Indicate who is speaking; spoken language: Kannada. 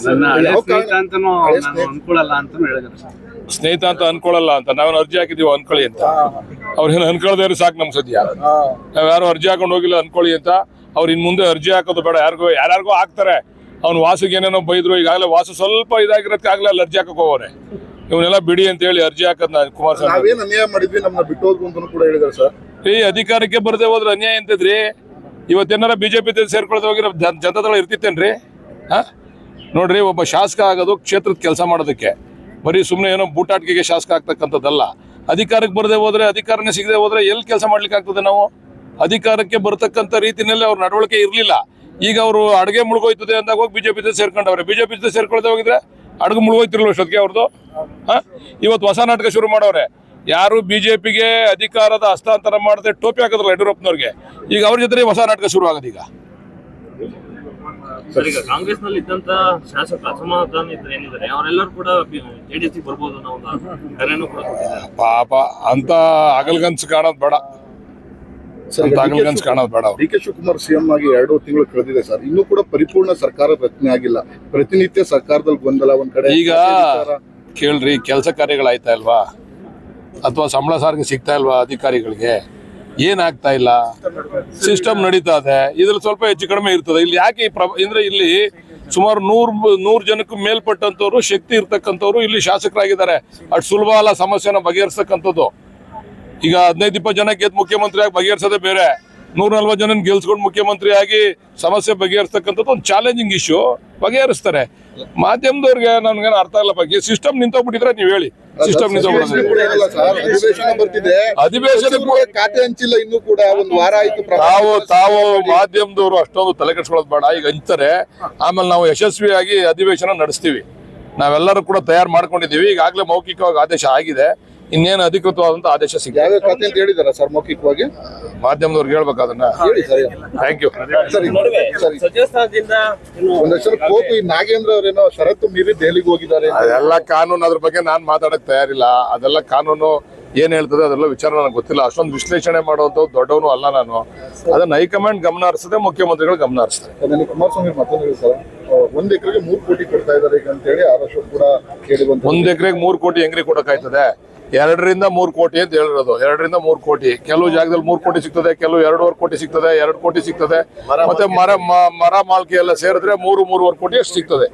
Speaker 1: ನನ್ನ ಹಳೆ ಸ್ನೇಹಿತ ಅಂತಾನು ನಾನು ಅನ್ಕೊಳಲ್ಲ ಅಂತಾನು ಹೇಳಿದ್ರು ಸರ್.
Speaker 2: ಸ್ನೇಹಿತ ಅಂತ ಅನ್ಕೊಳ್ಳಲ್ಲ ಅಂತ ನಾವೇನು ಅರ್ಜಿ ಹಾಕಿದೀವಿ ಅನ್ಕೊಳ್ಳಿ ಅಂತ. ಅವ್ರೇನು ಅನ್ಕೊಳ್ಳೋದೇ ಸಾಕು ನಮ್ ಸದ್ಯ. ನಾವ್ ಯಾರು ಅರ್ಜಿ ಹಾಕೊಂಡು ಹೋಗಿಲ್ಲ ಅನ್ಕೊಳ್ಳಿ ಅಂತ. ಅವ್ರು ಇನ್ ಮುಂದೆ ಅರ್ಜಿ ಹಾಕೋದು ಬೇಡ. ಯಾರ್ಯಾರಿಗೋ ಹಾಕ್ತಾರೆ. ಅವ್ನು ವಾಸುಗೆ ಏನೇನೋ ಬೈದ್ರು. ಈಗಾಗಲೇ ವಾಸು ಸ್ವಲ್ಪ ಇದಾಗಿರೋದಕ್ಕಾಗಲೇ ಅಲ್ಲಿ ಅರ್ಜಿ ಹಾಕಕ್ ಹೋಗೋನೆ. ಇವನ್ನೆಲ್ಲ ಬಿಡಿ ಅಂತ ಹೇಳಿ ಅರ್ಜಿ ಹಾಕದ್ ಕುಮಾರಸ್ವಾಮಿ.
Speaker 3: ನಾವೇನ್ ಅನ್ಯಾಯ ಮಾಡಿದ್ವಿ, ನಮ್ಮನ್ನ ಬಿಟ್ಟು ಹೋದ್ರು ಅಂತ ಕೂಡ ಹೇಳಿದಾರೆ ಸರ್.
Speaker 2: ಈ ಅಧಿಕಾರಕ್ಕೆ ಬರದೆ ಹೋದ್ರೆ ಅನ್ಯಾಯ ಎಂತದ್ರಿ? ಇವತ್ತೇನಾರ ಬಿಜೆಪಿ ಸೇರ್ಕೊಳ್ದೆ ಹೋಗಿರೋ ಜನತಾದಳ ಇರ್ತಿತ್ತೇನ್ರಿ? ನೋಡ್ರಿ, ಒಬ್ಬ ಶಾಸಕ ಆಗೋದು ಕ್ಷೇತ್ರದ ಕೆಲಸ ಮಾಡೋದಕ್ಕೆ, ಬರೀ ಸುಮ್ಮನೆ ಏನೋ ಬೂಟಾಟಿಕೆಗೆ ಶಾಸಕ ಆಗ್ತಕ್ಕಂಥದ್ದಲ್ಲ. ಅಧಿಕಾರಕ್ಕೆ ಬರದೆ ಹೋದ್ರೆ, ಅಧಿಕಾರನೇ ಸಿಗದೆ ಹೋದ್ರೆ ಎಲ್ಲಿ ಕೆಲಸ ಮಾಡ್ಲಿಕ್ಕೆ ಆಗ್ತದೆ? ನಾವು ಅಧಿಕಾರಕ್ಕೆ ಬರ್ತಕ್ಕಂಥ ರೀತಿನಲ್ಲಿ ಅವ್ರ ನಡವಳಿಕೆ ಇರಲಿಲ್ಲ. ಈಗ ಅವರು ಅಡುಗೆ ಮುಳುಗೋಯ್ತದೆ ಅಂದಾಗ ಹೋಗಿ ಬಿಜೆಪಿ ಸೇರ್ಕೊಂಡವ್ರೆ. ಬಿಜೆಪಿ ಸೇರ್ಕೊಳ್ದೆ ಹೋಗಿದ್ರೆ ಅಡುಗೆ ಮುಳುಗೋಯ್ತಿರಲ್ಲ ಅಷ್ಟೊತ್ತಿಗೆ ಅವ್ರದ್ದು. ಇವತ್ತು ಹೊಸ ನಾಟಕ ಶುರು ಮಾಡವ್ರೆ. ಯಾರು ಬಿಜೆಪಿಗೆ ಅಧಿಕಾರದ ಹಸ್ತಾಂತರ ಮಾಡದೆ ಟೋಪಿ ಹಾಕಿದ್ರಲ್ಲ ಯಡಿಯೂರಪ್ಪನವ್ರಿಗೆ, ಈಗ ಅವ್ರ ಜೊತೆ ಹೊಸ ನಾಟಕ ಶುರು ಆಗೋದು. ಈಗ
Speaker 4: ಈಗ ಕಾಂಗ್ರೆಸ್ ನಲ್ಲಿ ಇದ್ದಂತ ಶಾಸಕ ಅಸಮಾಧಾನ ಇದ್ರೆ ಏನಿದ್ದಾರೆ ಅವರೆಲ್ಲರೂ ಕೂಡ ಜೆಡಿಎಸ್ ಬರ್ಬೋದು ಅನ್ನೋ ಒಂದು ಕರೆಯನ್ನು ಕೂಡ ಕೊಟ್ಟಿದ್ದಾರೆ.
Speaker 2: ಪಾಪ ಅಂತ ಅಗಲ್ಗನ್ಸ್ ಕಾಣೋದು ಬೇಡ. ಕಾಣೋದು ಬೇಡ.
Speaker 3: ಡಿ ಕೆ ಶಿವಕುಮಾರ್ ಸಿಎಂ ಆಗಿ 2 ತಿಂಗಳು ಕಳೆದಿದೆ ಸರ್. ಇನ್ನೂ ಕೂಡ ಪರಿಪೂರ್ಣ ಸರ್ಕಾರ ರಚನೆ ಆಗಿಲ್ಲ. ಪ್ರತಿನಿತ್ಯ ಸರ್ಕಾರದಲ್ಲಿ ಗೊಂದಲ ಒಂದ್ ಕಡೆ. ಈಗ
Speaker 2: ಕೇಳ್ರಿ, ಕೆಲಸ ಕಾರ್ಯಗಳಾಯ್ತಾ ಇಲ್ವಾ? ಅಥವಾ ಸಂಬಳ ಸಾರಿಗೆ ಸಿಗ್ತಾ ಇಲ್ವಾ ಅಧಿಕಾರಿಗಳಿಗೆ? ಏನಾಗ್ತಾ ಇಲ್ಲ. ಸಿಸ್ಟಮ್ ನಡೀತಾ ಇದೆ. ಇದ್ರಲ್ಲಿ ಸ್ವಲ್ಪ ಹೆಚ್ಚು ಕಡಿಮೆ ಇರ್ತದೆ. ಇಲ್ಲಿ ಯಾಕೆ ಅಂದ್ರೆ ಇಲ್ಲಿ ಸುಮಾರು 100 ಜನಕ್ಕೂ ಮೇಲ್ಪಟ್ಟಂತವ್ರು ಶಕ್ತಿ ಇರ್ತಕ್ಕಂಥವ್ರು ಇಲ್ಲಿ ಶಾಸಕರಾಗಿದ್ದಾರೆ. ಅಷ್ಟು ಸುಲಭ ಅಲ್ಲ ಸಮಸ್ಯೆನ ಬಗೆಹರಿಸ್ತಕ್ಕಂಥದ್ದು. ಈಗ 15-20 ಜನ ಗೆದ್ದು ಮುಖ್ಯಮಂತ್ರಿ ಆಗಿ ಬಗೆಹರಿಸೋದೇ ಬೇರೆ. 140 ಜನ ಗೆಲ್ಸ್ಕೊಂಡು ಮುಖ್ಯಮಂತ್ರಿ ಆಗಿ ಸಮಸ್ಯೆ ಬಗೆಹರಿಸ್ತಕ್ಕಂಥದ್ದು ಒಂದು ಚಾಲೆಂಜಿಂಗ್ ಇಶ್ಯೂ. ಬಗೆಹರಿಸ್ತಾರೆ. ಮಾಧ್ಯಮದವ್ರಿಗೆ ನನ್ಗೇನು ಅರ್ಥ ಇಲ್ಲ. ಬಗ್ಗೆ ಸಿಸ್ಟಮ್ ನಿಂತೋಗ್ಬಿಟ್ಟಿದ್ರೆ ನೀವು ಹೇಳಿ. ಸಿಸ್ಟಮ್
Speaker 3: ಅಧಿವೇಶನ ಖಾತೆ ಹಂಚಿಲ್ಲ. ಇನ್ನೂ ಕೂಡ ಒಂದು ವಾರ ಆಯ್ತು.
Speaker 2: ತಾವು ಮಾಧ್ಯಮದವರು ಅಷ್ಟೊಂದು ತಲೆ ಕೆಡಿಸ್ಕೊಳ್ಳೋದು ಬೇಡ. ಈಗ ಹಂಚ್ತಾರೆ, ಆಮೇಲೆ ನಾವು ಯಶಸ್ವಿಯಾಗಿ ಅಧಿವೇಶನ ನಡೆಸ್ತೀವಿ. ನಾವೆಲ್ಲರೂ ಕೂಡ ತಯಾರು ಮಾಡ್ಕೊಂಡಿದ್ದೀವಿ. ಈಗಾಗಲೇ ಮೌಖಿಕವಾಗಿ ಆದೇಶ ಆಗಿದೆ. ಇನ್ನೇನು ಅಧಿಕೃತವಾದಂತ ಆದೇಶ ಸಿಗ್ತದೆ
Speaker 3: ಅಂತ ಹೇಳಿದಾರ ಸರ್ ಮೌಖಿಕವಾಗಿ?
Speaker 2: ಮಾಧ್ಯಮದವ್ರಿಗೆ ಹೇಳ್ಬೇಕು ಅದನ್ನ. Thank you.
Speaker 3: ಒಂದಷ್ಟು ಕೋಪು ನಾಗೇಂದ್ರ ಅವರೇನೋ ಷರತ್ತು ಮೀರಿ ದೆಹಲಿಗೆ ಹೋಗಿದ್ದಾರೆ.
Speaker 2: ಅದೆಲ್ಲ ಕಾನೂನು. ಅದ್ರ ಬಗ್ಗೆ ನಾನು ಮಾತಾಡಕ್ ತಯಾರಿಲ್ಲ. ಅದೆಲ್ಲ ಕಾನೂನು ಏನ್ ಹೇಳ್ತದೆ ಅದೆಲ್ಲ ವಿಚಾರ ನನಗೆ ಗೊತ್ತಿಲ್ಲ. ಅಷ್ಟೊಂದು ವಿಶ್ಲೇಷಣೆ ಮಾಡುವಂತ ದೊಡ್ಡವನು ಅಲ್ಲ ನಾನು. ಅದನ್ನ ಹೈಕಮಾಂಡ್ ಗಮನ ಹರಿಸದೆ, ಮುಖ್ಯಮಂತ್ರಿಗಳು ಗಮನ ಹರಿಸ್ತಾರೆ.
Speaker 3: ಕುಮಾರಸ್ವಾಮಿ ಮತ್ತೊಂದು ಸರ್, 1 ಎಕರೆಗೆ 3 ಕೋಟಿ ಕೊಡ್ತಾ ಇದ್ದಾರೆ ಈಗ ಅಂತ ಹೇಳಿ ಆರೋಪ ಕೂಡ ಕೇಳಿ ಬಂತು.
Speaker 2: 1 ಎಕರೆಗೆ 3 ಕೋಟಿ ಹೆಂಗ್ರಿ ಕೊಡಕ್ಕಾಯ್ತದೆ? 2ರಿಂದ 3 ಕೋಟಿ ಅಂತ ಹೇಳಿರೋದು. 2ರಿಂದ 3 ಕೋಟಿ. ಕೆಲವು ಜಾಗದಲ್ಲಿ 3 ಕೋಟಿ ಸಿಗ್ತದೆ, ಕೆಲವು 2.5 ಕೋಟಿ ಸಿಗ್ತದೆ, 2 ಕೋಟಿ ಸಿಗ್ತದೆ. ಮತ್ತೆ ಮರ ಮಾಲ್ಕೆ ಎಲ್ಲ ಸೇರಿದ್ರೆ 3-3.5 ಕೋಟಿ ಅಷ್ಟು ಸಿಗ್ತದೆ.